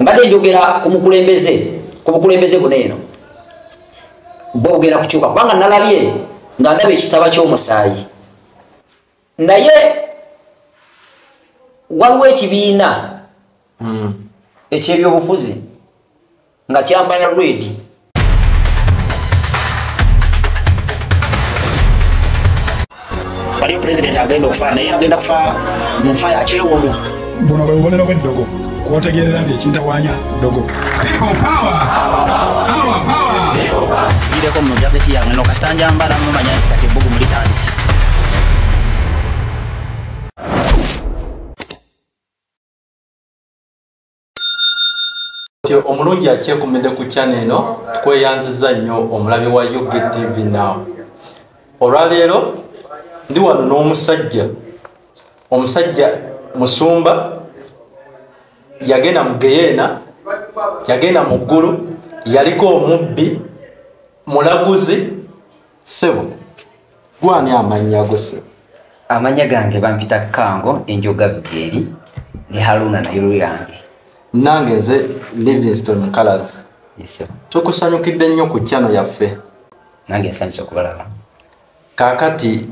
mbadde njogera ku bukulembeze buno eno bwo bugenda kukyuka kubanga nalabye nga ndaba ekitaba ky'omusaayi naye waliwo ekibiina ekyebyobufuzi nga kyambala red wali president agenda okufa naye agenda kufa mu nfa ya kyewuunyo buno bwe bubonero bw'eddogo kwotegerera nti ekintawanya ddogo gireko muno jaketi yange no kasita njambala mumanya nti kati ebbugu mulitandiki omulungi akyekumidde ku channel eno tukweyanziza nnyo omulabi wa UG TV Now. Olwaleero ndi wano n'omusajja musumba yagenda mu Geyeena, yagenda mu ggulu, yaliko omubbi mulaguzi sebo. Gwani amannya go sebo? Amanya gange bampita Kango Enjoga Byeri ne Haruna nayo yange. Nange nze Livingstone Colors. Yes. Tukusanyukidde nnyo ku channel yaffe. Nange nsanyusa okubalaba. Kakati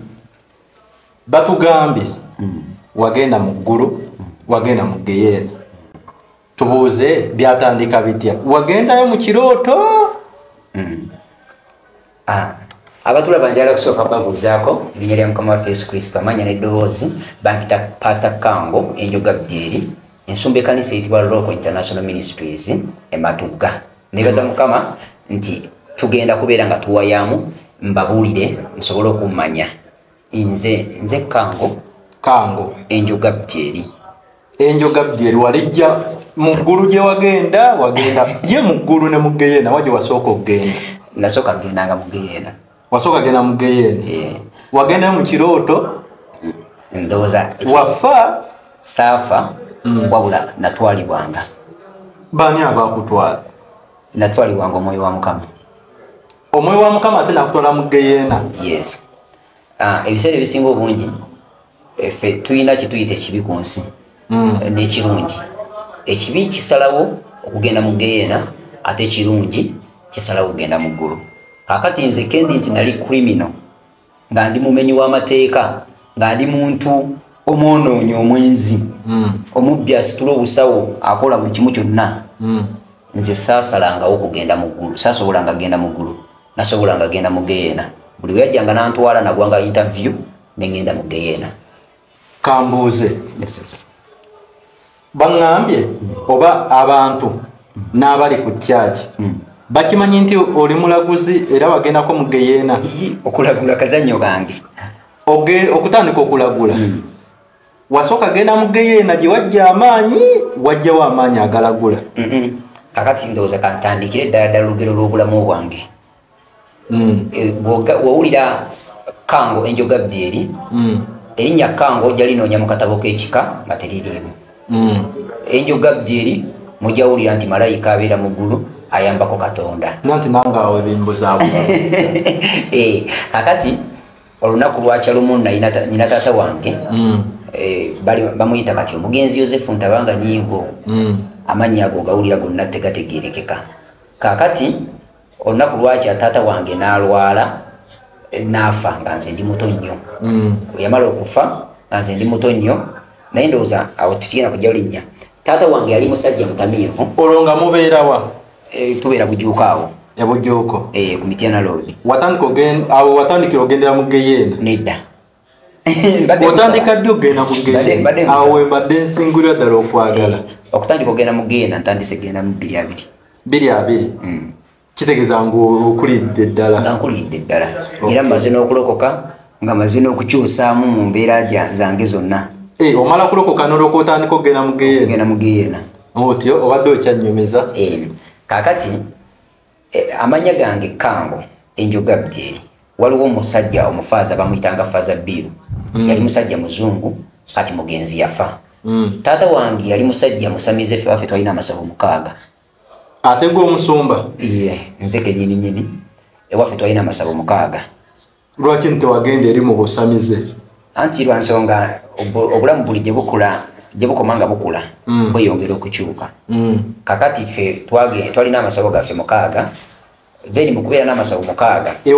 batugambye wagenda mu ggulu, wagenda mu Geyeena. Tubuuze byatandika bitya? Wagendayo mu kirooto? Abatulaba njala kusooka babuuzaako linnya lya Mukama waffe Yesu Kristo amanya n'eddoboozi bampita Pastor Kango Enjoga Byeri ensumba ekkanisa eyitibwa Local International Ministries Matugga. Nebaza Mukama nti tugenda kubeera nga tuwayamu mbabuulire nsobole okummanya. Nze Kango Enjoga Byeri. Enjoga Byeri walijja mu ggulu gye wagenda ye mu ggulu ne mu Geyeena waje wasooka okugenda? Nasooka gendanga mu Geyeena. Wasooka genda mu Geyeena? Wagendayo mu kirooto? Ndowooza wafa? Saafa wabula natwalibwanga. Baani abaakutwala? Natwalibwanga Omwoyo wa Mukama. Omwoyo wa Mukama ate nakutwala mu Geyeena? Yes. Ebiseera ebisinga obungi ffe tulina kituyita ekibi ku nsi n'ekirungi. Ekibi kisalawo okugenda mu Geyeena ate ekirungi kisalawo okugenda mu ggulu. Kakati nze kendi nti nali criminal nga ndi mumenyi w'amateeka nga ndi muntu omwonoonyi omwenzi omubbi asitula obusawo akola buli kimu kyonna. Nze saasalangawo okugenda mu ggulu, saasobolanga genda mu ggulu, nasobolanga genda mu Geyeena. Buli we yajjanga n'antwala nagwanga interview ne ngenda mu Geyeena. Kambuuze baŋŋambye oba abantu n'abali ku kyaki bakimanyi nti oli mulaguzi era wagendako mu Geyeena? Okulagula kazannyo gange. Okutandika okulagula wasooka genda mu Geyeena gye wajja amaanyi wajjawo amaanyi agalagula? Kakati ndowooza kantandikire ddala olugero lw'obulamu bwange. Wawulira Kango Enjoga Byeri, erinnya Kango jalinoonya mu katabo k'ekika nga teririimu. Enjoga Byeri mujawulira nti malayika abeera mu ggulu ayambako Katonda. Nanti nanga awe bimbuzaabwe. Kakati olunaku lwakya lumu nina taata wange bamuyita kati omugenzi Yosefu Ntabanga Nyingo. Amannya ago gawulira gonna tegategeerekeka. Kakati olunaku lwakya taata wange n'alwala n'afa nga nze ndi muto nnyo. Yamala okufa nga nze ndi muto nnyo naye ndowooza awo tikigenda kujja linnya. Taata wange yali musajja mutamiivu. Olwo nga mubeerawa? Tubeera Bujuuko awo. Bujuuko? Ku Mityana Road. Watandikira ogendera mu Geyeena? Nedda. Otandika ddi ogenda mu Geyeena? Awo wembadde nsingulira ddala okwagala. Okutandika ogenda mu Geyeena ntandise genda mu 2-2. Kitegeeza ng'okulidde ddala? Nga nkulidde ddala. Era mmaze n'okulokoka nga maze n'okukyusaamu mu mbeera zange zonna. Omala kulokoka n'olwoka otandika ogenda mu Geyeena? Ogenda mu Geyeena. Otyo obadde okyannyumiza? Kakati amanya gange Kango Enjoga Byeri. Waliwo omusajja omufaaza bamuyitanga Faaza Biru. Yali musajja muzungu kati mugenzi yafa. Taata wange yali musajja musamize ffe waffe twalina amasabo 6. Ate gwe omusumba? Nze kennyini ewaffe twalina amasabo 6. Lwaki nti wagenda eri mu busamize? Anti lwa nsonga obulamu buli gye bukula gye bukomanga bukula bweyongera okukyuka kakati ffe twalina amasawo gaffe 6 then mu kubeera n'amasawo 6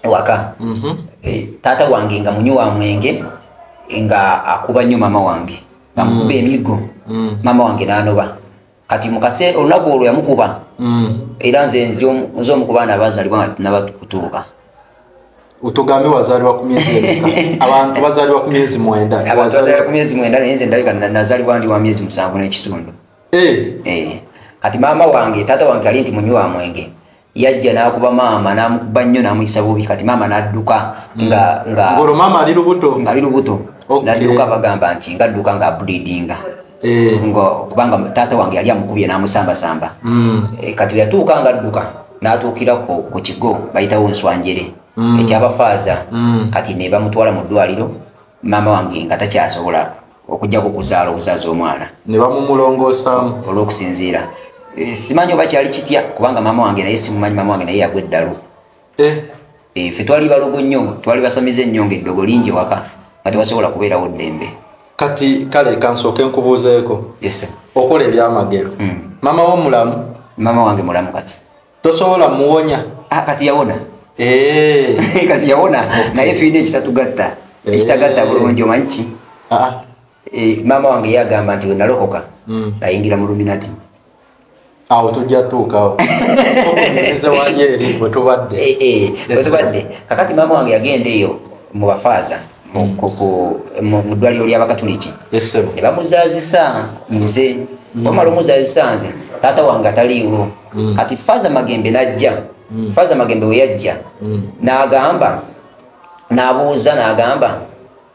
ewaka taata wange nga munywi wa mwenge nga akuba nnyo mama wange nga mukuba emigo mama wange n'anoba kati mukase olunaku olwo yamukuba era nze omu ku baana abazaalibwa nabakutuuka utugambe wazaalibwa ku myezi abantu bazaalibwa ku myezi 9 abantu bazaalibwa ku myezi 9 naye nze ndabika nazaalibwa ndi wa myezi 7 n'ekitundu kati mama wange taata wange ali nti munywi wa mwenge yajja n'akuba maama n'amukuba nnyo n'amuyisa bubi kati maama n'adduka ngolo maama ali lubuto n'adduka bagamba nti ngadduka nga bleedinga kubanga taata wange yali amukubye n'amusambasamba kati yatuuka ng'adduka n'atuukira ku kigo bayitawo nswanjere ekyabafaaza kati ne bamutwala mu ddwaliro maama wange nga takyasobola okujjako kuzaala obuzaazi omwana ne bamumulongoosaamu olw'okusinziira simanyi oba kyali kitya kubanga maama wange naye simumanyi maama wange naye yagwa eddalu ffe twali balogo nnyo twali basamize nnyo ng'eddogo lingi waka nga tebasobola kubeerawo ddembe kati kale kansooke nkubuuzeeko okola ebyamagero maama wo mulamu maama wange mulamu kati tosobola muwonya kati yawona kati yawona naye tulina ekitatugatta ekitagatta bulungi omanyi ki maama wange yagamba nti wenalokoka nayingira mu luminati awo tujja tuukawo sokunyeze wanyeeri wetubadde kakati maama wange yagenda eyo mu bafaaza mu ddwaliro ly'abakatuliki ne bamuzaazisa nze bamala omuzaazisa nze taata wange ataliiwo kati faaza magembe najja faaza magembe we yajja n'agamba n'abuuza n'agamba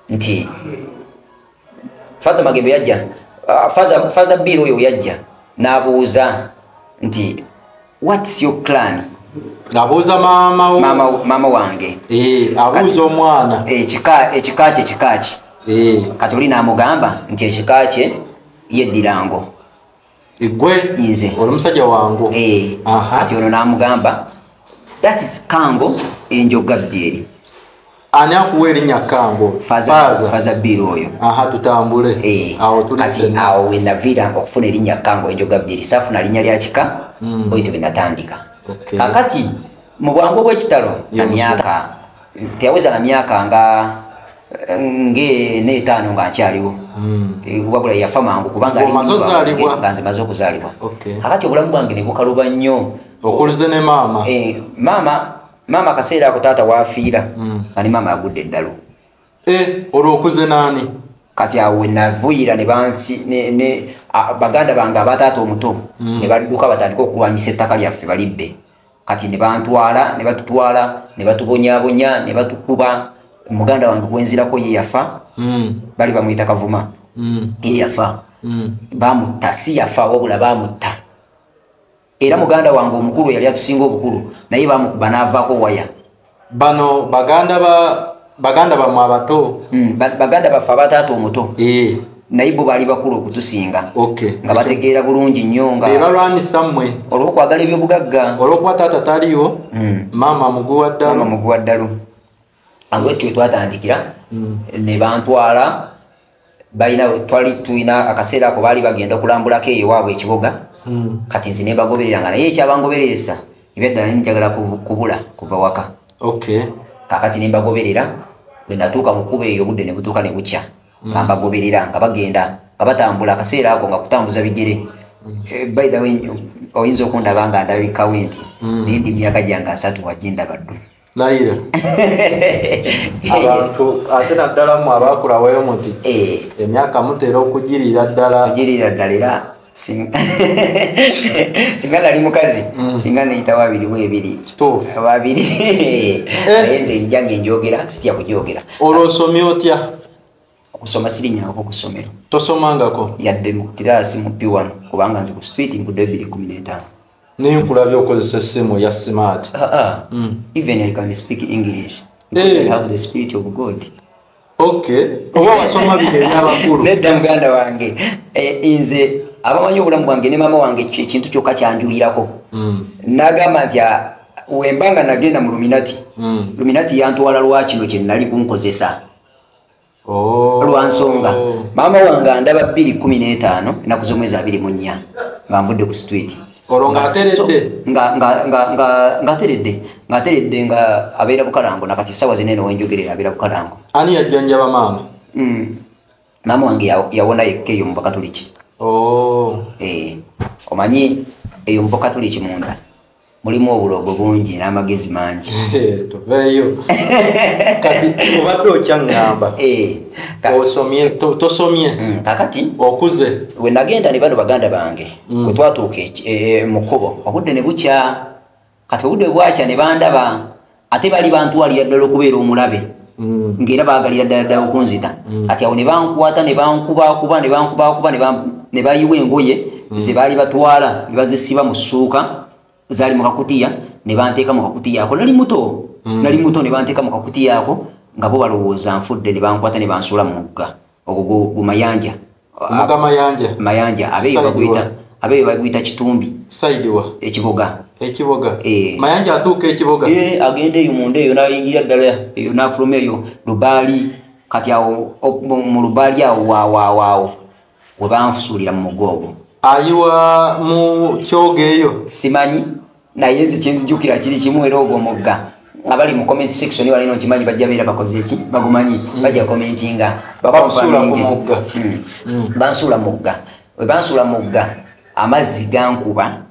nti faaza magembe yajja faaza bbiiro oyo yajja n'abuuza nti what's your clan abuuza maama wange abuuza omwana ekika kye kati oli n'amugamba nti ekika kye yeddirango gwe nze oli musajja wangu kati ono n'amugamba that is Kango enjoga bbyeeri ani akuwa erinnya Kango faaza bbiiro oyo tutambule kati awo we naviira okufuna erinnya Kango enjoga bbyeeri saafuna linnya lya kika bwetyo we natandika kakati mu bwangu obw'ekitalo na myaka teyaweza na myaka ng'etaano nga nkyaliwo wabula yafa mangu kubanga nga nze maze okuzaalibwa kakati obulamu bwange ne bukaluba nnyo okuluze ne maama akaseera ako taata waafiira nga ne maama agudde eddalu olwo okuze naani kati awo we navuira ne baganda bange abataata omuto ne badduka batandika okulwanyisa ettaka lyaffe balibbe kati ne bantwala ne batutwala ne batubonyaabonya ne batukuba muganda wange gwenzirako ye yafa bali bamuyita Kavuma ye yafa bamutta si yafa wabula bamutta era muganda wange omukulu yali atusinga obukulu naye bamukuba n'avaako waya bano baganda bamwe abato baganda baffe abataata omuto naye bo baali bakulu okutusinga nga bategeera bulungi nnyo nga balwanisa mmwe olw'okwagala ebyobugagga olw'okuba taata taliiwo maama muguwa ddalu agwetwe twatandikira ne bantwala twali tulina akaseera ako baali bagenda okulambulako eyo waabwe ekibuga kati nze ne bagobereranga naye ekyabangobereresa ebyaddala njagala kubula kuva waka kakati ne mbagoberera bwe natuuka mu kkubo eyo obudde ne butuuka ne bukya nga mbagoberera nga bagenda nga batambula akaseera ako nga kutambuza bigere by the way oyinza okundaba nga ndabikawo nti naye ndi myaka gyange 3 wajindaba ddu naira abantu ate naddala mu abaakulaweyo muti emyaka mutera okugirira ddala era singa nali mukazi singa neyitawo 2 kituufu naye nze njange njogera sitya kujogera olwosomye otya okusoma sirinyako ku ssomero tosomangako yadde mu kiraasi mu P1 kubanga nze ku street ngudde 2015 ninkulabye okozesa essimu ya smart even I can speak English because I have the spirit of God. Oba wasoma bino ebyabakulu nedda muganda wange nze abamanyi obulamu bwange ne maama wange ekintu kyokka kyanjulirako n'agamba nti wembanga nagenda mu luminati yantwala lwakino kye nali kunkozesa lwansonga maama wange andaba 2:15 ennaku z'omwezi 24 nga nvudde ku street olwo ng'ateredde nga abeera Bukalango nakati ssaawa zinene wenjogerera abeera Bukalango. Ani yajjanjaba maama? Maama wange yawona yekka eyo mu Bakatuliki. Omanyi eyo mu Bakatuliki munda mulimu obulogo bungi n'amagezi mangi. Tuveeyo kati obadde okyaŋŋamba osomye tosomye kakati okuze we nagenda ne bano baganda bange bwe twatuuka mu kkubo obudde ne bukya kati obudde bwakya ne bandaba ate bali bantwalira ddala okubeera omulabe ng'era baagalira ddala okunzita kati awo ne bankwata ne bankubakuba ne bayiwa engoye ze baali batwala ne bazisiba mu ssuuka zaali mu kakutiya ne banteeka mu kakutiya ako nali muto ne banteeka mu kakutiya ako nga bo balowooza nfudde ne bankwata ne bansuula mu mugga ogwo gumayanja mayanja abeeyo baguyita Kitumbi saidiwa ekiboga mayanja atuuka ekiboga agenda eyo munda eyo n'ayingira ddala eyo n'afuluma eyo Lubaali kati awo mu Lubaali awo waawo we banfusuulira mu mugga ogwo ayiwa mu kyoga eyo simanyi naye nze kyenzijjukira kiri kimu era ogwo omugga nga bali mu comment section wali no kimanyi bajja beera bakoze eki bagumanyi bajja commentinga bansuula mugga we bansuula mugga amazzi gankuba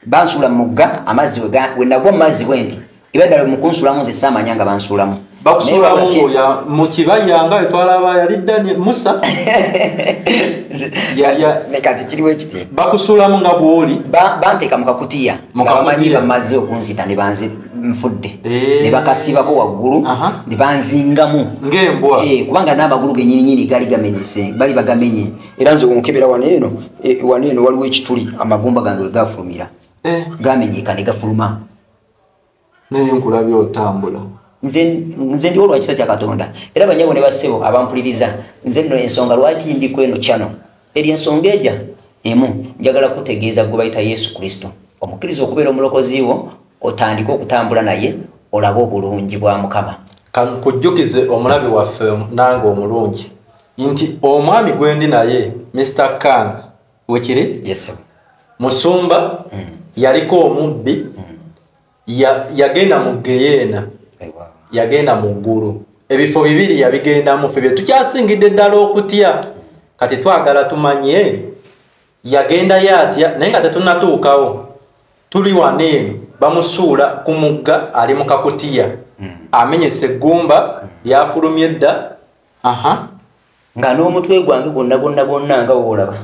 bansuula mugga amazzi we nagwa mu mazzi bwe nti ebaddala mu kunsuulamu nze saamanya nga bansuulamu bakusuulamu ngoya mu kibaya nga etwalaba yali Dani Musa kati kiriwo ekiti bakusuulamu nga bw'oli banteeka mu kakutiya nga bamanyi bamaze okunzita ne banze nfudde ne bakasibako waggulu ne banzingamu ng'embwa kubanga n'amagulu genyininyini gaali gamenyese bali bagamenye era nze wonkebera waneeno waliwo ekituli amagumba gange we gafulumira gamenyeka ne gafuluma naye nkulabye otambula nze ndi olwa kisa kya Katonda era banyabo ne bassebo abampuliriza nze nno ensonga lwaki ndi kweno kyano eri ensonga eja emu njagala kutegeeza gwe bayita Yesu Kristo omukkiriza okubeera omulokozi wo otandika okutambula naye olabe obulungi bwa Mukama. Kankujjukize omulabi waffe nange omulungi nti omwami gwendi naye Mr. Kang wekiri musumba yaliko omubbi yagenda mu Geyeena yagenda mu ggulu ebifo bibiri yabigendamu ffe bye tukyasingidde ddala okutya kati twagala tumanye yagendayo atya naye nga tetunnatuukawo tuli waneeno bamusuula ku mugga ali mu kakutiya amenyese eggumba lyafulumye dda nga n'omutwe gwange gwonna nga woolaba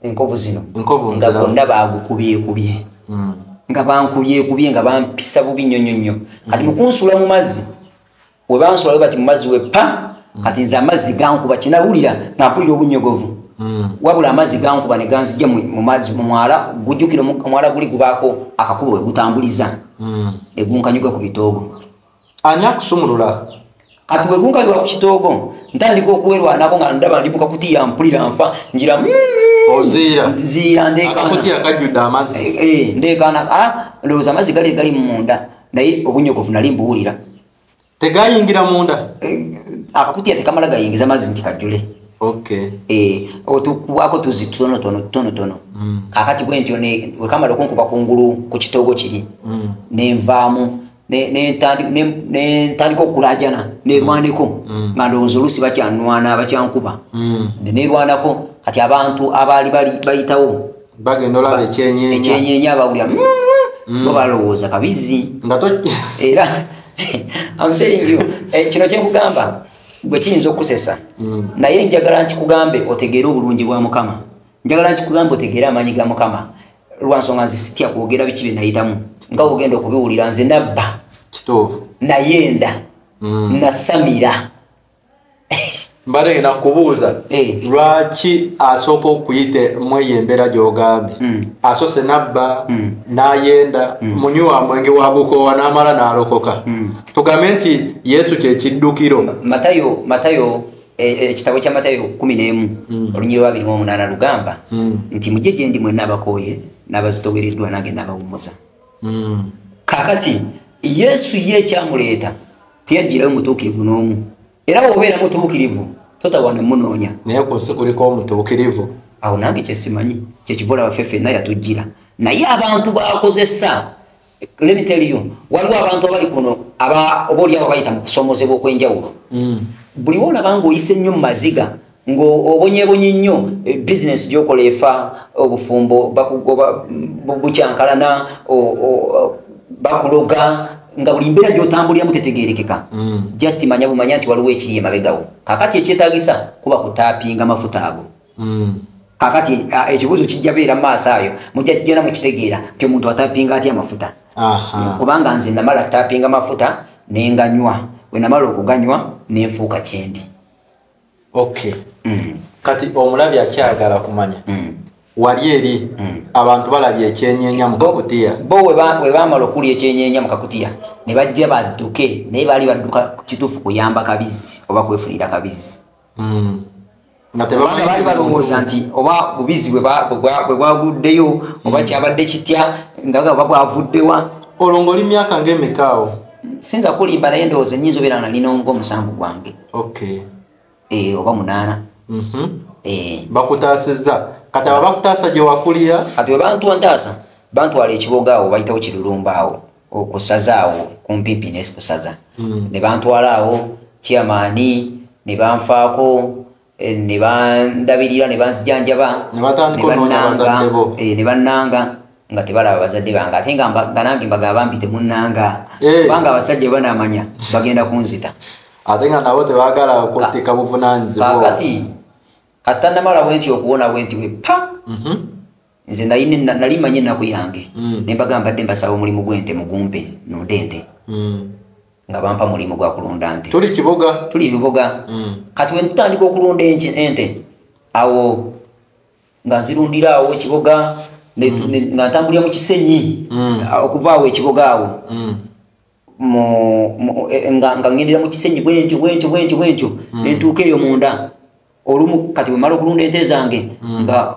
enkovu zino nga gonna bagukubyekubye nga bankubyekubye nga bampisa bubi nnyonnyonnyo kati mukunsuula mu mazzi we bansuula bati mu mazzi we pa kati nze amazzi gankuba kinawulira nampulira obunnyogovu wabula amazzi gankuba ne ganzija mu mazzi mu mwala gujjukira omwala guli gubaako akakubo we gutambuliza egunkanyuga ku bitoogo ani akusumulula kati bwe gunkanyuga ku kitoogo ntandika okuwerwanako nga ndaba ndi mu kakutiya mpulira nfa njira oziira akakutiya kajjudde amazzi ndeekaana ndowooza amazzi gali mu munda naye obunnyogovu nali mbuwulira tegayingira munda akakutiya tekamala gayingiza mazzi nti kajjule otukubako tuzi tonotono kakati bwe ntyo wekamala okunkuba kungulu ku kitoogo kiri nenvaamu nentandika okulajana nerwaneko nga ndowooza oluusi bakyanwana bakyankuba nerwanako kati abantu abaali bayitawo bagenda olaba ekyenyeenya abawulira bo balowooza kabizi era I'm telling you kino kyenkugamba gwe kiyinza okusesa naye njagala nkikugambe otegeere obulungi bwa Mukama njagala nkikugambe otegeere amaanyi ga Mukama lwansonga nze sitya kwogera biki bye nayitamu nga ogenda okubiwulira nze nabba kituufu nayenda nasamira mbadde nakubuuza lwaki asooka okuyite mweyo embeera gy'ogambye asose nabba n'ayenda munywa mwenge wagukowa n'amala n'alokoka tugambe nti Yesu kyekiddukiro Matayo ekitabo kya Matayo 11 olunyiri lwa 28 lugamba nti mujje gye ndi mwenna abakooye n'abazitowereddwa nange n'abawummuza kakati Yesu ye ekyamuleeta teyajjirayo mutuukirivu n'omu era bw'obeera mutuukirivu totawana munonya naye kunsi kuliko omutuukirivu awo nange kyesimanyi kyekivola bafefe naye atujjira naye abantu bakozesa let me tell you waliwo abantu abali kuno oba oliawo bayita mu kusomozebwa okwenjawulo buli wona oyise nnyo mu maziga ng'obonyebonye nnyo bizinesi gyokola efa obufumbo bakugoba bukyankalana bakuloga nga buli mbeera gy'otambuliramu tetegeerekeka just manya bumanya nti waliwo ekiri emabegawo kakati ekyetaagisa kuba kutaapinga mafuta ago kakati ekibuuzo kijja beera mu maaso ayo mujja kigenda mukitegeera nti omuntu ataapinga atya amafuta kubanga nze namala taapinga mafuta nenganywa bwe namala okuganywa nenfuuka kyendi kati omulabi akyagala kumanya wali eri abantu balabye ekyenyeenya mu kakutiya bo we baamala okulya ekyenyeenya mu kakutiya ne bajja badduke naye baali badduka kituufu kuyamba kabizi oba kwefunira kabizi baali balowooza nti oba bubizi bwe bwaguddeyo oba kyabadde kitya nga oba bwavuddewa olwo ng'oli myaka ng'emikaawo sinza kulimba naye ndowooza ennyinza obeera nalina ng'omusanvu gwange oba 8 bakutaasizza kati aba bakutaasa gye wakulira kati we bantaasa bantwala ekiboga awo bayitawo kirulumba awo okusaza awo kumpimpi nesikusaza ne bantwala awo kyamaani ne banfaako ne bandabirira ne banzijanjaba ne bannanga nga tebalaba bazadde bange ate nga nange mbagamba mbite munnanga kubanga abasajja banamanya bagenda kunzita ate nga nabo tebaagala okuteeka buvunaanyizibwa kakati kasita namala bwenti okuwona bwenti we pa nze nali manye ennaku yange ne mbagamba mbadde mbasaba omulimu gw'ente mugumpe nonde ente nga bampa mulimu gwa kulunda nte tuli biboga kati we ntutandika okulunda ente awo nga nzirundira awo ekiboga nga ntambulira mu kisenyi okuva awo ekiboga awo nga ngendera mu kisenyi bwentyo nentuuka eyo munda olumu kati bwe mala okulunda ente zange nga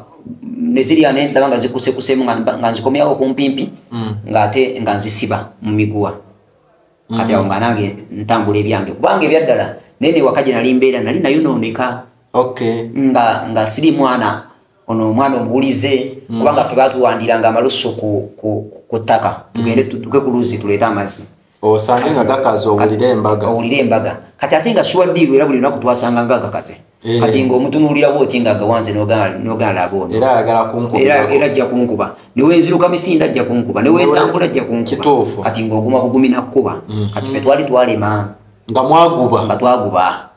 nezirya nendaba nga zikusekusemu nga nzikomyawo kumpimpi ngaate nga nzisiba mu miguwa kati awo nga nange ntambula ebyange kubanga ebyaddala naye newaka gye nali mbeera nali nayonooneka nga siri mwana ono omwana omuwulize kubanga ffe batuwandiranga amalusu ku ttaka tugende tuke ku luzzi tuleete amazzi osange nga gakaze owulire embaga kati ate nga suwaddiirwa era buli lunaku twasanga nga gakaze kati ng'omutunuulirawo oti nga agawanze n'ogala abono era ajja kunkuba newenziruka misinde ajja kunkuba newentambula ajja kunkuba kati ng'oguma bugumi nakkuba kati ffe twali twalema nga twaguba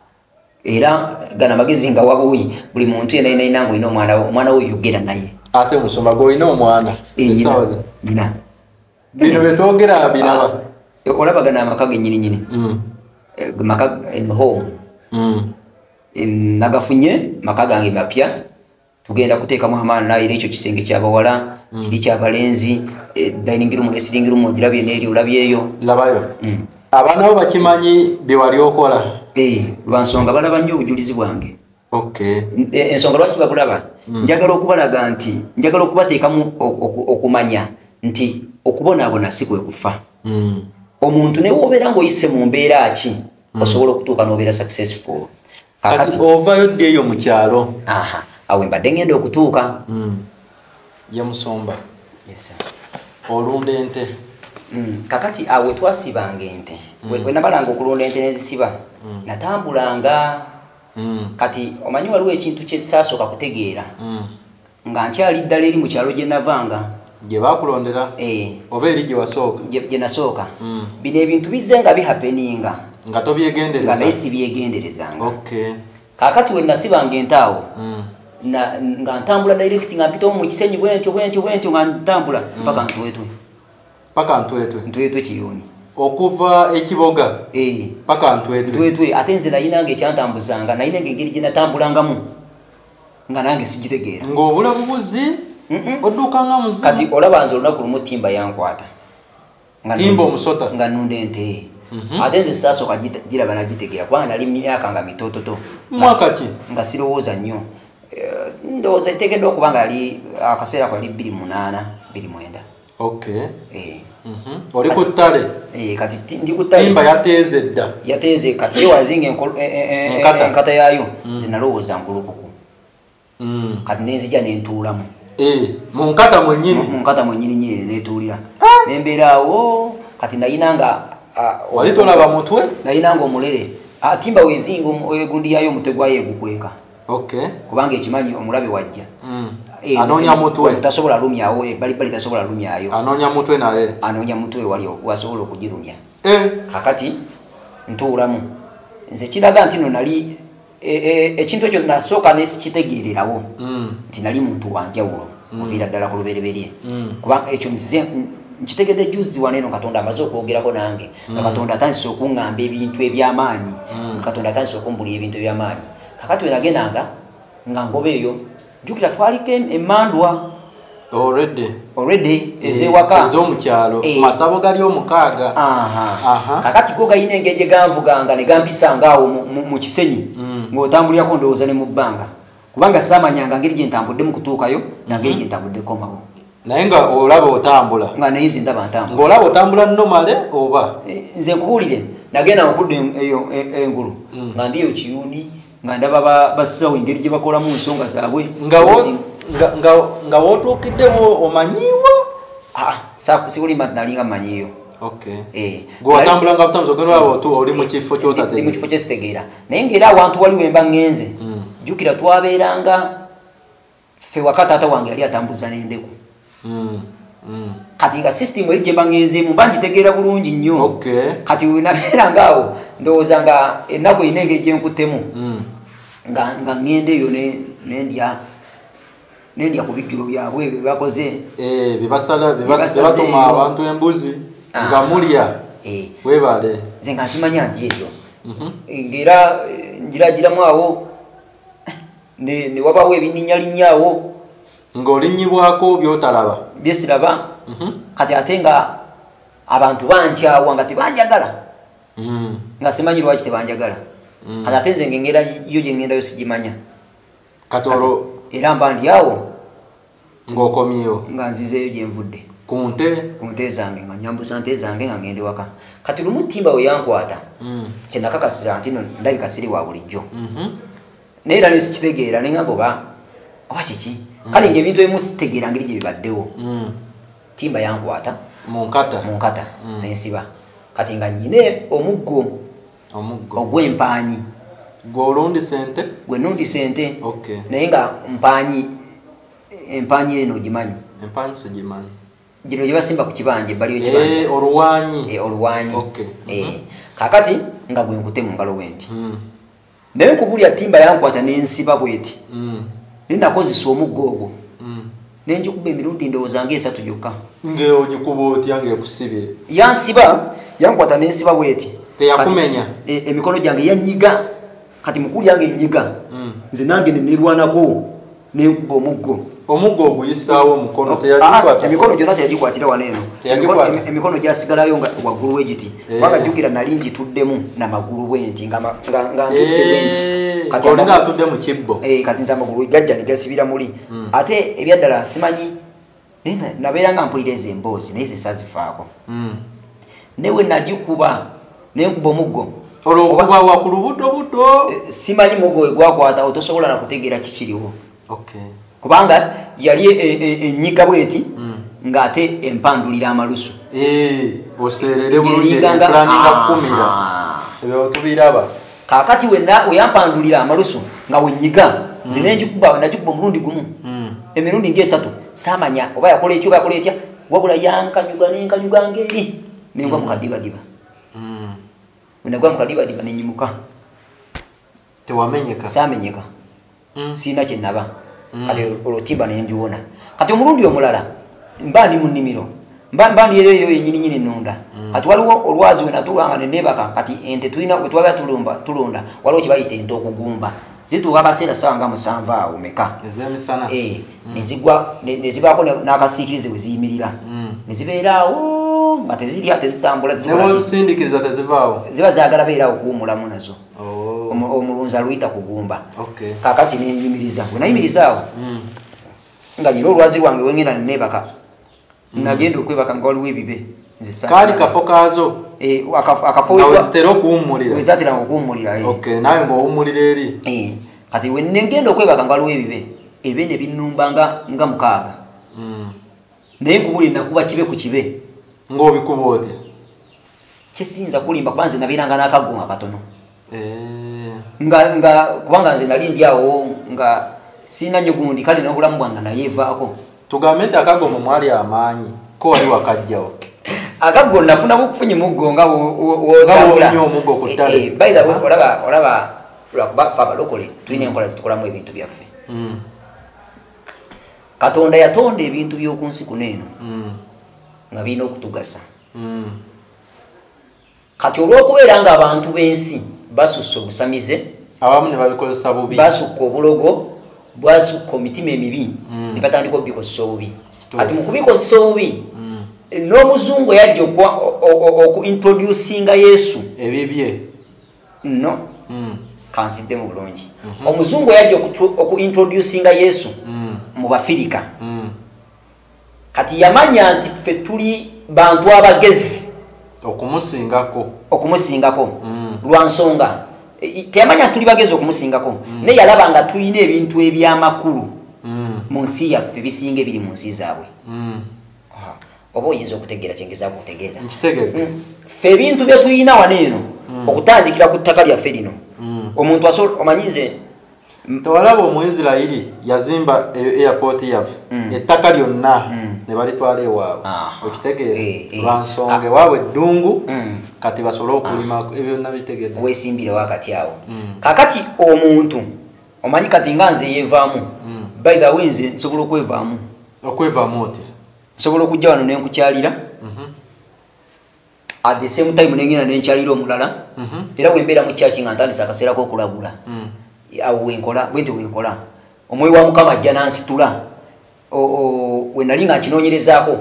era gana magezi nga wabuyi buli muntu yenaina nga olina omwana wo yogera naye ate musomba g'olina omwana nina bino byetwogera biraba olabagana amaka genyininyini maka home nagafunye maka gange mapya tugenda kuteekamu amaani naera ekyo kisenge kyabawala kiri kyabalenzi dining room dressing room ogirabye neeri olabyeyo labayo abaana bo bakimanyi bye wali okola lwansonga balaba nnyo obujulizi bwange ensonga lwaki babulaba njagala okubalaga nti njagala okubateekamu okumanya nti okubonaabona si kwe kufa omuntu ne wobeera ng'oyise mu mbeera ki osobola okutuuka n'obeera successful kati ovayo ddi eyo mu kyalo awe mbadde ngenda okutuuka ye musomba olunda ente kakati awe twasibanga ente we nabalanga okulunda ente nezisiba natambulanga kati omanyi waliwo ekintu kyesasooka kutegeera nga nkyali ddala eri mu kyalo gye navanga gye bakulondera oba eri gye wasooka gye nasooka bino ebintu bizze nga bihapeninga nga tobyegendereza nga naye si byegenderezanga kakati we nasibanga ente awo nga ntambula direct nga mpitawo mu kisenyi bwentyo nga ntambula mpaka ntwetwe kiyoni okuva ekiboga paka ntwetwe ate nze nayinanga ekyantambuzanga nayinanga engeri gye natambulangamu nga nange sigitegeera ng'obula bubuzi oddukanga muzimu kati olaba nze olunaku lumu timba yankwata timba omusota nga nunda ente ate nze sasooka giraba nagitegeera kubanga nali myaka nga mitototo mwaka ki nga sirowooza nnyo ndowooza iteekeddwa okuba nga ali akaseera kwali 28 29 Okay. Oli ku ttale. Kati ndi ku ttale. Timba yateeze dda. Yateeze kati wazinga enkata yayo zinalowooza nkulukuku. Kati nenzija nentuulamu. Mu nkata mwennyini. Mu nkata mwennyini nyine netuulira. Nembeera awo kati nayinanga wali tolaba mutwe? Nayinanga omulere. Timba wezinga oyegundi yayo omutwe gwayo gukweka. Okay. Kubanga ekimanyi omulabe wajja. Anonya mutwe. Tasobola lumyawo bali tasobola lumyayo. Anonya mutwe naye. Anonya mutwe wali wasobola okugirumya. Kakati ntuulamu. Nze kiraga nti no nali ekintu ekyo nasooka nesikitegeererawo. Nti nali muntu wanjawulo. Muviira ddala ku lubereberye. Kuba ekyo nze nkitegedde juzi waneno Katonda amaze okwogerako nange. Nga Katonda atandise okuŋŋamba ebintu eby'amaanyi. Katonda atandise okumbulira ebintu eby'amaanyi. Kakati we nagendanga nga ngobe eyo jukira twaliko emmandwa already ezewaka ez'omukyalo masabo gali omukaaga. Kakati go gayina engeri gye ganvuganga ne gampisanga awo mu kisenyi ng'otambulirako ndowooza ne mu bbanga kubanga saamanyanga ngeri gye ntambudde mu kutuukayo nangeri gye ntambudde komawo. Naye nga olaba otambula nga naye nze ndaba ntambula ng'olaba otambula nomale oba nze nkubuulire nagenda okudda eyo engulu nga ndiyo kiyuuni nga ndaba basawo engeri gye bakolamu ensonga zaabwe nga wootuukiddewo omanyiiwo. sikulima nalinga mmanyiiyo. Gw'otambula nga butambuza ogenda olaba oli mu kifo ky'otategeera. Mu kifo kyesitegeera naye ng'era awantu wali wemba ŋŋenze jjukira twabeeranga ffe waka taata wange yali atambuza n'endeku. Kati nga system eri gye mba ŋŋenzeemu mba ngitegeera bulungi nnyo. Kati we nabeeranga awo ndowooza nga ennaku erina engeri gye nkuttemu nga ŋŋenda eyo nendya ku bijjulo byabwe bye bakoze bebatuma abantu embuzi nga mulya weebale. Nze nga nkimanya nti eyo ng'era njiragiramu awo ne wabawo ebinninyalinnyo awo ng'olinnyibwako by'otalaba byesiraba. Kati ate nga abantu bankyawa nga tebanjagala nga simanyi lwaki tebanjagala. Kati ate nze ng'engera yo gye ŋŋendayo sigimanya. Katolo era mba ndi awo ng'okomyewo nga nzizeeyo gye nvudde ku nte zange nga nyambusa nte zange nga ngende waka. Kati lumu Timba we yankwata kye nakakasiza nti no ndabika siri wa bulijjo naye era nesikitegeera ne ngamba oba kiki kale ng'ebintu ebimu sitegeera ngeri gye bibaddewo. Timba yankwata mu nkata nensiba kati nga nyine omuggo ogw'empaanyi gwe nundi sente naye nga empaanyi eno ogimanyi gino gye basimba ku kibanja ebbali y'ekibanja oluwaanyi. Kakati nga gwe nkute mu ngalo bwenti naye nkubulya Timba yankwata nensiba bweti nenakozesa omuggo ogwo nenjikuba emirundi ndowooza ng'esatu gyokka. Ng'ogikuba otya ng'ekusibye? Yansiba yankwata nensiba bweti teyakumenya emikono gyange yanyiga kati mukulu yange nnyiga nze nange nerwanako nenkuba omuggo oguyisaawo omukono emikono gyonna teyagikwatira waneeno emikono gyasigalayo nga waggulu wegiti kubanga jjukira nali ngituddemu namagulu bwenti nga ntudde bwenti olinga atudde mu kibbo kati nze amagulu gajja negasibira muli ate ebyaddala simanyi nabeera nga mpulira ezo emboozi naye zesazifaako newe nagikuba nenkuba omuggo olwokuba wakulu buto simanyi muggo egwakwata otosobola nakutegeera kikiriwo kubanga yali ennyiga bweti ng'ate empandulira amalusu oseerere bulungi epulaninga kukumira ebyo tubiraba. Kakati weyampandulira amalusu nga wenyiga nze negikuba omulundi gumu emirundi ng'esatu saamanya oba yakola ekyo oba yakola etya wabula yankanyuga ng'eri nengwa mu kadibadiba. Wenagwa mu kadibadiba nenyimuka tewamenyeka saamenyeka siina kye naba. Kati olwo Timba nenjiwona. Kati omulundi omulala mba ndi mu nnimiro mba ndi eyo yennyininyini ennunda. Kati waliwo olwazi we natulanga ne neebaka kati ente tulina we twabera tulonda waliwo kye bayita ente okugumba zituuka akaseera ssaawa nga 7 awo meka ez'emisana nezigwa nezibaako n'akasiikirize we ziyimirira ne zibeera awo nga tezirya tezitambula nezisindikiriza tezivaawo ziba zaagala beerawo kuwumulamu nazo. Omulunzi aluyita kugumba. Kakati nenyimiriza we nayimiriza awo nga nyina olwazi lwange wengenda neebaka nagenda okwebaka nga waliwo ebibe kali kafo kazo akafo wezitera okuwummulira wezatera okuwummulira okay nawe ng'owummulira eri kati we negenda okwebaka nga waliwo ebibe ne binnumba nga mukaaga naye nkubuli nakuba kibe ku kibe ng'obikuba otya kyesinza kulimba kuba nze nabeeranga n'akaggonga katono nga kubanga nze nali ndi awo nga sina nnyo gundi kale n'obulamu bwange naye evaako tugambe nti akagombo mwali amaanyi ko wali wakajjawo akaggo nafunamu okufunye muggo nga wonyo omuggo ku ttale by the way olaba lwakuba fe abalokole tulina enkola zitukolamu ebintu byaffe katonda yatonda ebintu by'oku nsi kuno eno nga birina okutugasa kati olw'okubeera nga abantu b'ensi basusse obusamize abamu ne babikozesa bubi basukka obulogo bwasukka omitima emibi ne batandika okubikozesa obubi kati mu kubikozesa obubi n'omuzungu yajja okuintroducinga yesu ebibye no kansidde mu bulungi omuzungu yajja okuintroducinga yesu mu bafirika kati yamanya nti ffe tuli bantu abagezi okumusingako lwa nsonga teyamanya tuli bagezi okumusingako naye yalaba nga tulina ebintu ebyamakulu mu nsi yaffe bisinga ebiri mu nsi zaabwe oba oyinza okutegeera kyengezaako okutegeeza ffe ebintu bye tulina wano eno okutandikira ku ttaka lyaffe lino omuntu omanyize tewalaba omuisirayiri yazimba airport yaffe ettaka lyonna ne balitwala ewaabwe okitegeera lwansonga ewaabwe eddungu kati basobole okulima ebyonna bitegeedde weesimbire wakati awo kakati omuntu omanyi kati nga nze yeevaamu by the way nze nsobola okwevaamu otya nsobola okujja wano nenkukyalira at the same time nengenda nenkyalira omulala era wembeera mu kyaki nga ntandisa akaseera k'okulagula awo bwenti wenkola omwoyo wa mukama ajja nansitula wenali nga nkinoonyerezaako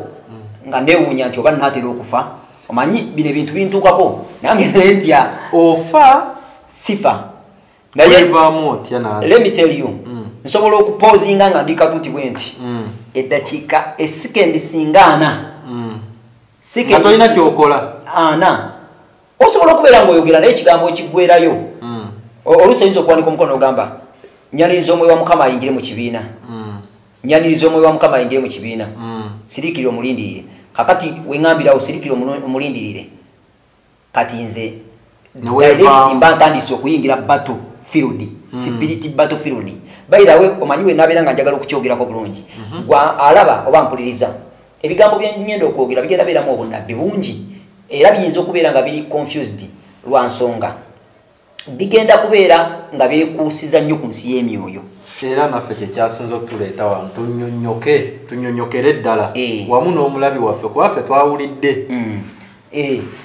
nga neewuunya nti oba naatera okufa omanyi bino ebintu bintuukako nange nentya ofa sifa nayeevaamu otya nawe let me tell you nsobola okupoozinga nga ndi katuti bwenti eddakiika esikendi singa ana nga tolina kyokola ana osobola okubeera ng'oyogera naye ekigambo ekiggwerayo oluusi oyinza okuwanika omukono ogamba nyaniriza omwoyo wa mukama ayingire mu kibiina nyaniriza omwoyo wa mukama ayingire mu kibiina sirikire omulindirire kakati weŋambirawo sirikire omulindirire kati nze direct mba ntandise okuyingira battlefield spirit battlefield by the way omanyi we nabeera nga njagala okukyogerako bulungi gwa alaba oba mpuliriza ebigambo byengenda okwogera bigenda beeramu obunabbi bungi era biyinza okubeera nga biri confused lwa nsonga bigenda kubeera nga beekuusiza nnyo ku nsi y'emyoyo era naffe kyekyasinza okutuleeta wano tunyonyokere ddala wamu n'omulabi waffe kuba ffe twawulidde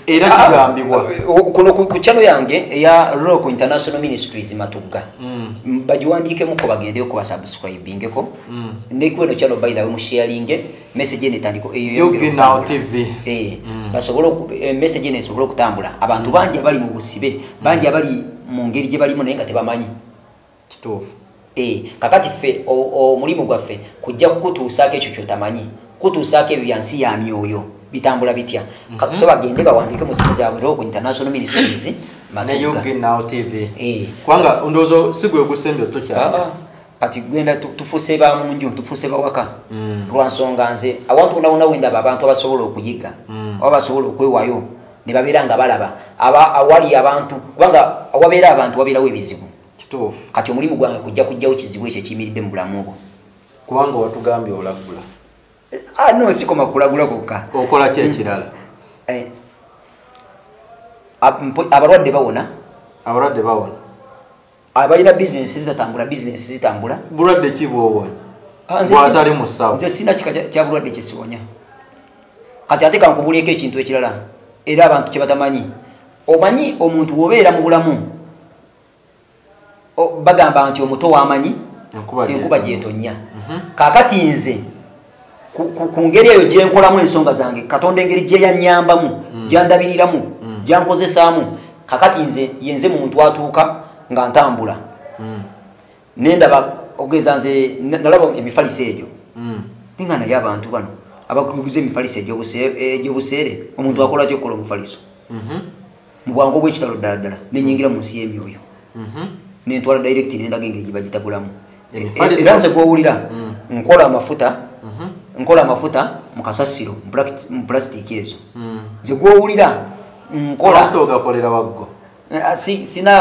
era kigambibwa kuno ku chano yange eya Rock International Ministries Matugga bagiwandiikemuko bagendeyo basubscribingeko nekweno chano by the way musharinge message netandiko Now TV basobole message nesobole okutambula abantu bangi abali mu busibe bangi abali mu ngeri gye balimu naye nga tebamanyi kituufu kakati ffe omulimu gwaffe kujja kukutuusaako ekyo kyotamanyi kutuusaako ebyo byansi ya myoyo bitambula bitya so bagende bawandiike mu simu zaabwe Rock International Ministries ne Now TV kubanga ndowooza si gwe gusembyo tokyalira kati gwenda tufuuse ba munju tufuuse bawaka lwa nsonga nze awantu wonna wendaba abantu abasobola okuyiga oba basobola okwewaayo ne babeera nga balaba awali abantu kubanga awabeera abantu wabeerawo ebizibu kituufu kati omulimu gwange kujjawo kizibu ekyo ekiyimiridde mu bulamu bwo kubanga watugambye olagula no sikoma kulagula kokka okola ki ekirala abalwadde bawona abalina bizinesi zitambula bulwadde ki bwowonya bwatali mu ssawa nze sina kika kya bulwadde kyesiwonya kati ate kankubulieko ekintu ekirala era abantu kye batamanyi omanyi omuntu wobeera mu bulamu bagamba nti omuto wamanyi enkuba gyetonya kakati nze ku ngeri eyo gye nkolamu ensonga zange katonda engeri gye yanyambamu gyandabiriramu gyankozesaamu kakati nze yenze muntu atuuka nga ntambula nendaba ogeza nze nalaba emifaliso egyo ninga naye abantu bano abakuguze emifaliso egy'obuseere omuntu akola kyo okukola omufaliso mu bwangu obw'ekitalo ddala nenyingira mu nsi y'emyoyo nentwala direct nendaga engeri gibagitagulamu era nze gwowulira nkola amafuta mu kasasiro mu plastic ezo nze gwowulira nkola ogakolera waggo sina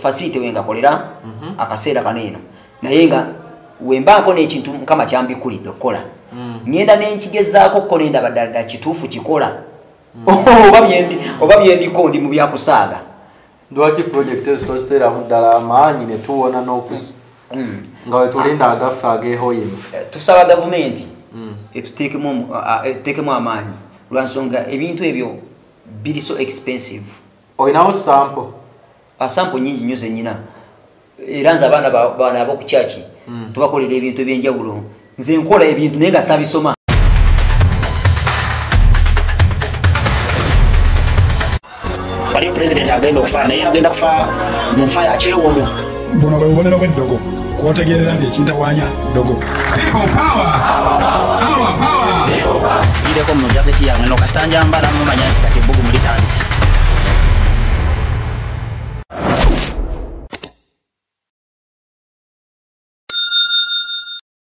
facility wengakolera akaseera kaneeno naye nga wembaako n'ekintu mukama kyambikulidde okukola ngenda nenkigezaako ko nendaba ddala kituufu kikola oba byendiko ndi mu byakusaaga lwaki project ezo toziteeramu ddala amaanyi ne tuwona n'okusi nga wetulinda agaffe ageehoyima tusaba gavumenti etuteekemu amaanyi lwansonga ebintu ebyo biri so expensive. Oyinawo sample? Sample nyingi nnyo zennyina era nze abaana ab'oku church tubakolera ebintu ebyenjawulo nze nkola ebintu naye nga sabisoma. Waliyo president agenda okufa naye agenda kufa mu nfa ya kyewuunyo. Buno bwe bubonero bw'eddogo kwotegerera nti ekintawanya ddogo. Ireko mu jabeti yange no kasitanja mbala mumanya nti kati ebbugu mulitandise.